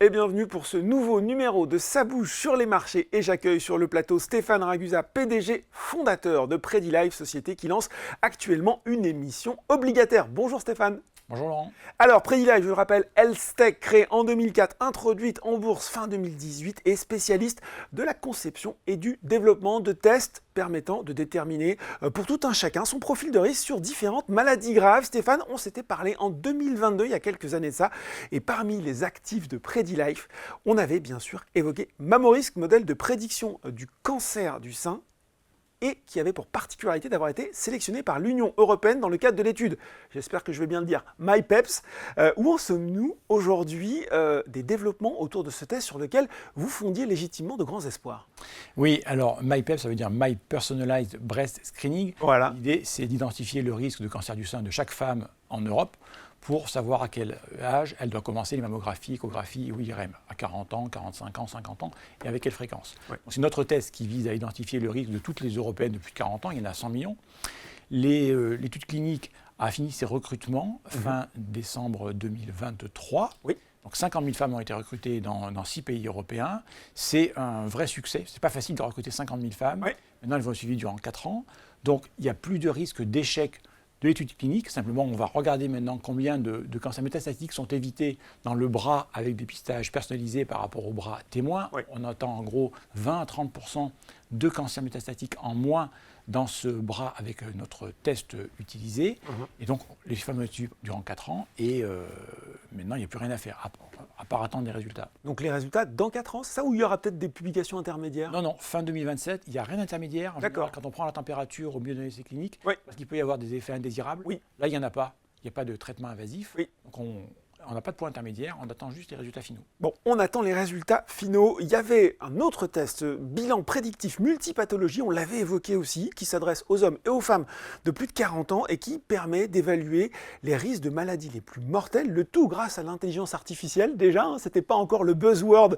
et bienvenue pour ce nouveau numéro de Ça bouge sur les marchés et j'accueille sur le plateau Stéphane Ragusa, PDG, fondateur de PrediLife, société qui lance actuellement une émission obligataire. Bonjour Stéphane. Bonjour Laurent. Alors PrediLife, je le rappelle, HealthTech, créée en 2004, introduite en bourse fin 2018 et spécialiste de la conception et du développement de tests permettant de déterminer pour tout un chacun son profil de risque sur différentes maladies graves. Stéphane, on s'était parlé en 2022, il y a quelques années de ça, et parmi les actifs de PrediLife, on avait bien sûr évoqué Mammorisk, modèle de prédiction du cancer du sein, et qui avait pour particularité d'avoir été sélectionné par l'Union européenne dans le cadre de l'étude, j'espère que je vais bien le dire, MyPeps. Où en sommes-nous aujourd'hui des développements autour de ce test sur lequel vous fondiez légitimement de grands espoirs? Oui, alors MyPeps, ça veut dire My Personalized Breast Screening. Voilà. L'idée, c'est d'identifier le risque de cancer du sein de chaque femme en Europe pour savoir à quel âge elle doit commencer les mammographies, échographies ou IRM, à 40 ans, 45 ans, 50 ans, et avec quelle fréquence. Ouais. Donc, c'est notre test qui vise à identifier le risque de toutes les Européennes de plus de 40 ans, il y en a 100 millions. L'étude clinique a fini ses recrutements fin décembre 2023. Oui. Donc 50 000 femmes ont été recrutées dans 6 pays européens. C'est un vrai succès. Ce n'est pas facile de recruter 50 000 femmes. Oui. Maintenant, elles vont suivre durant 4 ans. Donc il n'y a plus de risque d'échec de l'étude clinique. Simplement, on va regarder maintenant combien de cancers métastatiques sont évités dans le bras avec des dépistages personnalisés par rapport au bras témoin. Oui. On attend en gros 20 à 30% de cancers métastatiques en moins dans ce bras avec notre test utilisé. Et donc, les femmes suivent durant 4 ans et maintenant, il n'y a plus rien à faire, à part attendre les résultats. Donc les résultats dans 4 ans, c'est ça, ou il y aura peut-être des publications intermédiaires? Non, fin 2027, il n'y a rien d'intermédiaire. D'accord. Quand on prend la température au milieu d'un essai clinique, Oui. parce qu'il peut y avoir des effets indésirables. Oui. Là, il n'y en a pas. Il n'y a pas de traitement invasif. Oui. Donc, on n'a pas de point intermédiaire, on attend juste les résultats finaux. Bon, on attend les résultats finaux. Il y avait un autre test, bilan prédictif multipathologie, on l'avait évoqué aussi, qui s'adresse aux hommes et aux femmes de plus de 40 ans et qui permet d'évaluer les risques de maladies les plus mortelles, le tout grâce à l'intelligence artificielle. Déjà, ce n'était pas encore le buzzword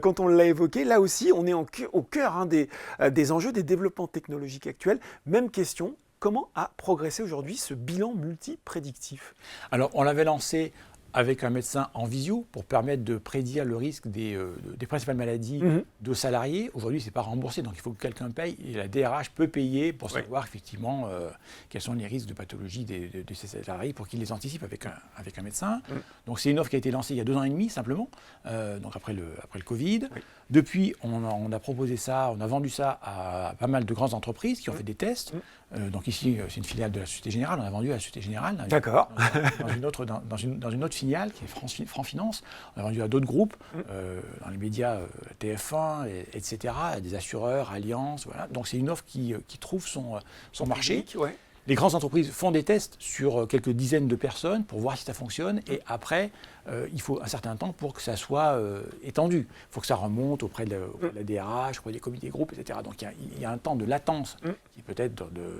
quand on l'a évoqué. Là aussi, on est au cœur des enjeux des développements technologiques actuels. Même question, comment a progressé aujourd'hui ce bilan multiprédictif? Alors, on l'avait lancé avec un médecin en visio pour permettre de prédire le risque des principales maladies de salariés. Aujourd'hui, ce n'est pas remboursé, donc il faut que quelqu'un paye et la DRH peut payer pour savoir effectivement quels sont les risques de pathologie de ces salariés pour qu'ils les anticipent avec un médecin. Donc c'est une offre qui a été lancée il y a 2 ans et demi simplement, donc après le Covid. Depuis, on a proposé ça, on a vendu ça à pas mal de grandes entreprises qui ont fait des tests. Donc ici, c'est une filiale de la Société Générale, on a vendu à la Société Générale. D'accord. Dans une autre filiale qui est Franc Finance, on a vendu à d'autres groupes, dans les médias TF1, etc., à des assureurs, Allianz, voilà. Donc c'est une offre qui trouve son marché. Public, ouais. Les grandes entreprises font des tests sur quelques dizaines de personnes pour voir si ça fonctionne et après, il faut un certain temps pour que ça soit étendu. Il faut que ça remonte auprès de la DRH, auprès des comités groupes, etc. Donc il y a un temps de latence qui peut être de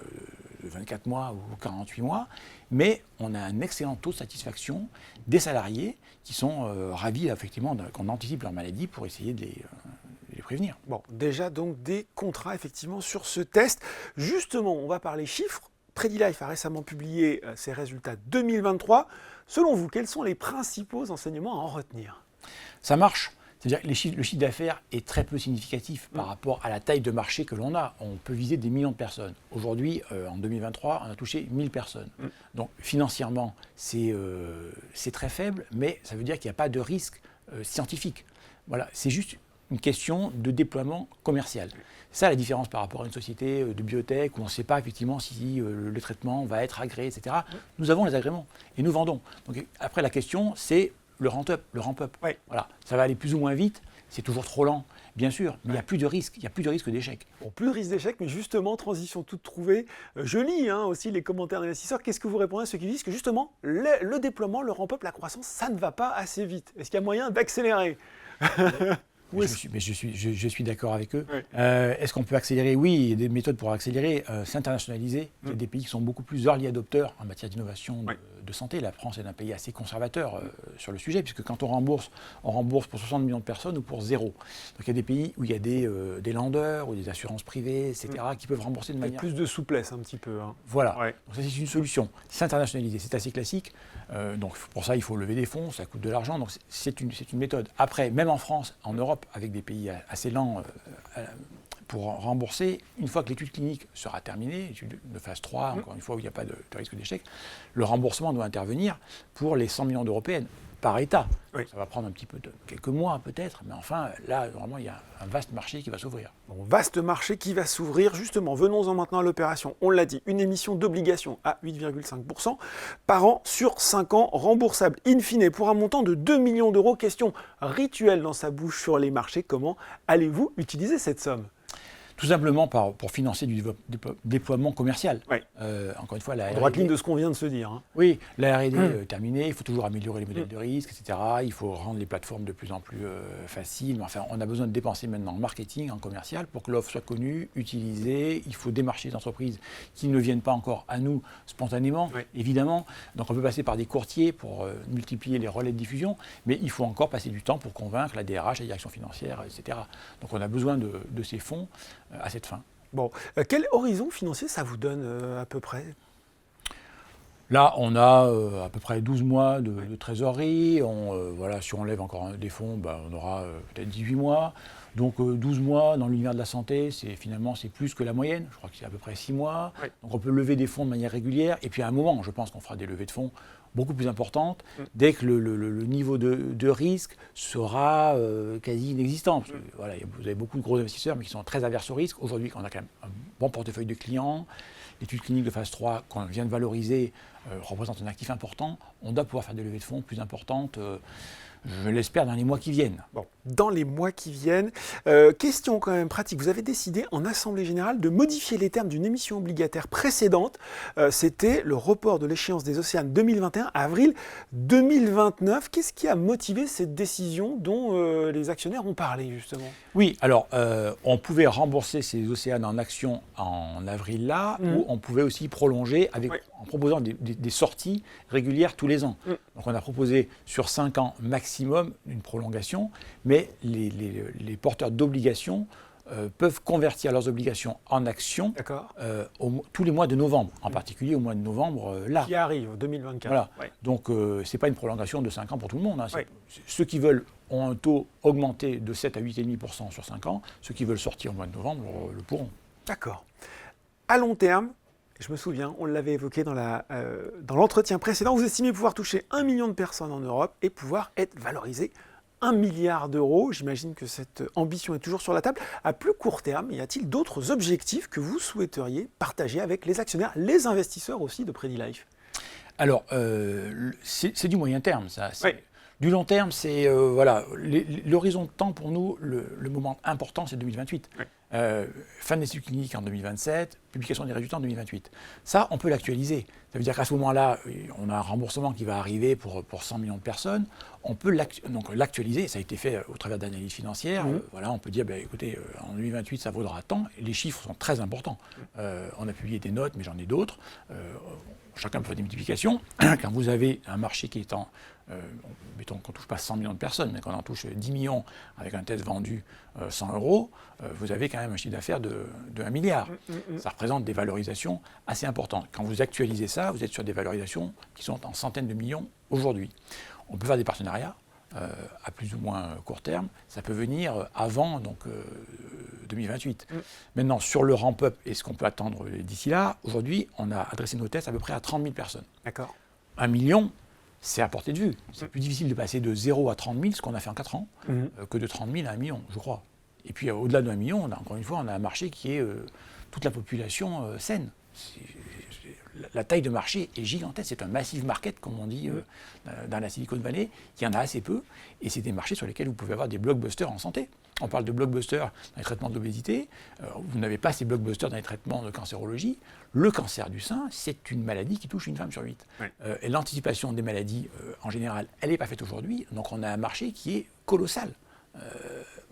24 mois ou 48 mois, mais on a un excellent taux de satisfaction des salariés qui sont ravis effectivement qu'on anticipe leur maladie pour essayer de les prévenir. Bon, déjà donc des contrats effectivement sur ce test. Justement, on va parler chiffres. PrediLife a récemment publié ses résultats 2023. Selon vous, quels sont les principaux enseignements à en retenir? Ça marche. C'est-à-dire que le chiffre d'affaires est très peu significatif par rapport à la taille de marché que l'on a. On peut viser des millions de personnes. Aujourd'hui, en 2023, on a touché 1000 personnes. Donc financièrement, c'est très faible, mais ça veut dire qu'il n'y a pas de risque scientifique. Voilà, c'est juste une question de déploiement commercial. C'est ça la différence par rapport à une société de biotech où on ne sait pas effectivement si le traitement va être agréé, etc. Nous avons les agréments et nous vendons. Donc après la question, c'est le ramp-up. Oui. Voilà, ça va aller plus ou moins vite, c'est toujours trop lent, bien sûr, mais il n'y a plus de risque, d'échec. Bon, plus de risque d'échec, mais justement, transition toute trouvée. Je lis aussi les commentaires d'investisseurs. Qu'est-ce que vous répondez à ceux qui disent que justement, le déploiement, le ramp-up, la croissance, ça ne va pas assez vite? Est-ce qu'il y a moyen d'accélérer? Je suis d'accord avec eux. Oui. Est-ce qu'on peut accélérer? Oui, il y a des méthodes pour accélérer. S'internationaliser. Il y a des pays qui sont beaucoup plus early adopteurs en matière d'innovation de santé. La France est un pays assez conservateur sur le sujet, puisque quand on rembourse pour 60 millions de personnes ou pour zéro. Donc il y a des pays où il y a des lenders ou des assurances privées, etc., qui peuvent rembourser de manière... Plus de souplesse un petit peu. Hein. Voilà, Ouais. donc ça c'est une solution. S'internationaliser, c'est assez classique. Donc pour ça, il faut lever des fonds, ça coûte de l'argent, donc c'est une méthode. Après, même en France, en Europe, avec des pays assez lents pour rembourser, une fois que l'étude clinique sera terminée, étude de phase 3, encore une fois où il n'y a pas de risque d'échec, le remboursement doit intervenir pour les 100 millions d'Européennes par État. Oui. Ça va prendre un petit peu quelques mois peut-être, mais enfin, là, vraiment, il y a un vaste marché qui va s'ouvrir. Bon, vaste marché qui va s'ouvrir. Justement, venons-en maintenant à l'opération. On l'a dit, une émission d'obligation à 8,5% par an sur 5 ans, remboursable in fine pour un montant de 2 millions d'euros. Question rituelle dans sa bouche sur les marchés. Comment allez-vous utiliser cette somme ? Tout simplement pour financer du déploiement commercial. Oui. Encore une fois, la Droite R&D, ligne de ce qu'on vient de se dire. Hein. oui, la R&D est terminée, il faut toujours améliorer les modèles de risque, etc. Il faut rendre les plateformes de plus en plus faciles. Mais enfin, on a besoin de dépenser maintenant en marketing, en commercial, pour que l'offre soit connue, utilisée. Il faut démarcher les entreprises qui ne viennent pas encore à nous spontanément, évidemment. Donc on peut passer par des courtiers pour multiplier les relais de diffusion, mais il faut encore passer du temps pour convaincre la DRH, la direction financière, etc. Donc on a besoin de ces fonds à cette fin. Bon, quel horizon financier ça vous donne à peu près ? Là, on a à peu près 12 mois de trésorerie. Voilà, si on lève encore des fonds, on aura peut-être 18 mois. Donc 12 mois dans l'univers de la santé, c'est plus que la moyenne. Je crois que c'est à peu près 6 mois. Oui. Donc on peut lever des fonds de manière régulière. Et puis à un moment, je pense qu'on fera des levées de fonds beaucoup plus importantes dès que le niveau de risque sera quasi inexistant. Parce que, voilà, vous avez beaucoup de gros investisseurs, mais qui sont très averses au risque. Aujourd'hui, on a quand même un bon portefeuille de clients. L'étude clinique de phase 3 qu'on vient de valoriser représente un actif important. On doit pouvoir faire des levées de fonds plus importantes, je l'espère, dans les mois qui viennent. Bon, dans les mois qui viennent. Question quand même pratique. Vous avez décidé en Assemblée Générale de modifier les termes d'une émission obligataire précédente. C'était le report de l'échéance des Océanes 2021 à avril 2029. Qu'est-ce qui a motivé cette décision dont les actionnaires ont parlé justement ? Oui, alors on pouvait rembourser ces Océanes en actions en avril là, ou on pouvait aussi prolonger en proposant des sorties régulières tous les ans. Donc on a proposé sur 5 ans maximum une prolongation, mais les porteurs d'obligations peuvent convertir leurs obligations en actions tous les mois de novembre, en particulier au mois de novembre là. Qui arrive, 2024. Voilà. Donc ce n'est pas une prolongation de 5 ans pour tout le monde. Hein. Ceux qui veulent ont un taux augmenté de 7 à 8,5% sur 5 ans. Ceux qui veulent sortir au mois de novembre le pourront. D'accord. À long terme, je me souviens, on l'avait évoqué dans l'entretien précédent, vous estimez pouvoir toucher 1 million de personnes en Europe et pouvoir être valorisé 1 milliard d'euros. J'imagine que cette ambition est toujours sur la table. À plus court terme, y a-t-il d'autres objectifs que vous souhaiteriez partager avec les actionnaires, les investisseurs aussi de PrediLife ? Alors, c'est du moyen terme, ça. Du long terme, c'est l'horizon de temps pour nous, le moment important, c'est 2028. Fin de l'étude clinique en 2027, publication des résultats en 2028. Ça, on peut l'actualiser. Ça veut dire qu'à ce moment-là, on a un remboursement qui va arriver pour 100 millions de personnes. On peut l'actualiser. Ça a été fait au travers d'analyses financières. On peut dire, écoutez, en 2028, ça vaudra tant. Les chiffres sont très importants. On a publié des notes, mais j'en ai d'autres. Chacun peut faire des multiplications. Quand vous avez un marché qui est mettons qu'on ne touche pas 100 millions de personnes, mais qu'on en touche 10 millions avec un test vendu 100 €, vous avez quand même un chiffre d'affaires de 1 milliard. Ça représente des valorisations assez importantes. Quand vous actualisez ça, vous êtes sur des valorisations qui sont en centaines de millions aujourd'hui. On peut faire des partenariats à plus ou moins court terme. Ça peut venir avant 2028. Maintenant, sur le ramp-up et ce qu'on peut attendre d'ici là, aujourd'hui, on a adressé nos tests à peu près à 30 000 personnes. D'accord. 1 million, c'est à portée de vue. C'est plus difficile de passer de 0 à 30 000, ce qu'on a fait en 4 ans, que de 30 000 à 1 million, je crois. Et puis au-delà de 1 million, encore une fois, on a un marché qui est toute la population saine. La taille de marché est gigantesque. C'est un massive market, comme on dit dans la Silicon Valley. Il y en a assez peu. Et c'est des marchés sur lesquels vous pouvez avoir des blockbusters en santé. On parle de blockbusters dans les traitements de l'obésité. Vous n'avez pas ces blockbusters dans les traitements de cancérologie. Le cancer du sein, c'est une maladie qui touche une femme sur 8. Et l'anticipation des maladies, en général, elle n'est pas faite aujourd'hui. Donc on a un marché qui est colossal.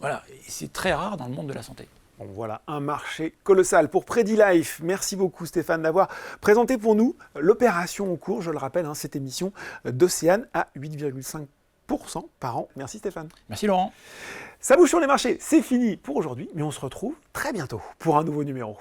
Voilà, et c'est très rare dans le monde de la santé. Bon, voilà, un marché colossal pour PrediLife. Merci beaucoup Stéphane d'avoir présenté pour nous l'opération en cours. Je le rappelle, cette émission d'Océane à 8,5% par an. Merci Stéphane. Merci Laurent. Ça bouge sur les marchés, c'est fini pour aujourd'hui, mais on se retrouve très bientôt pour un nouveau numéro.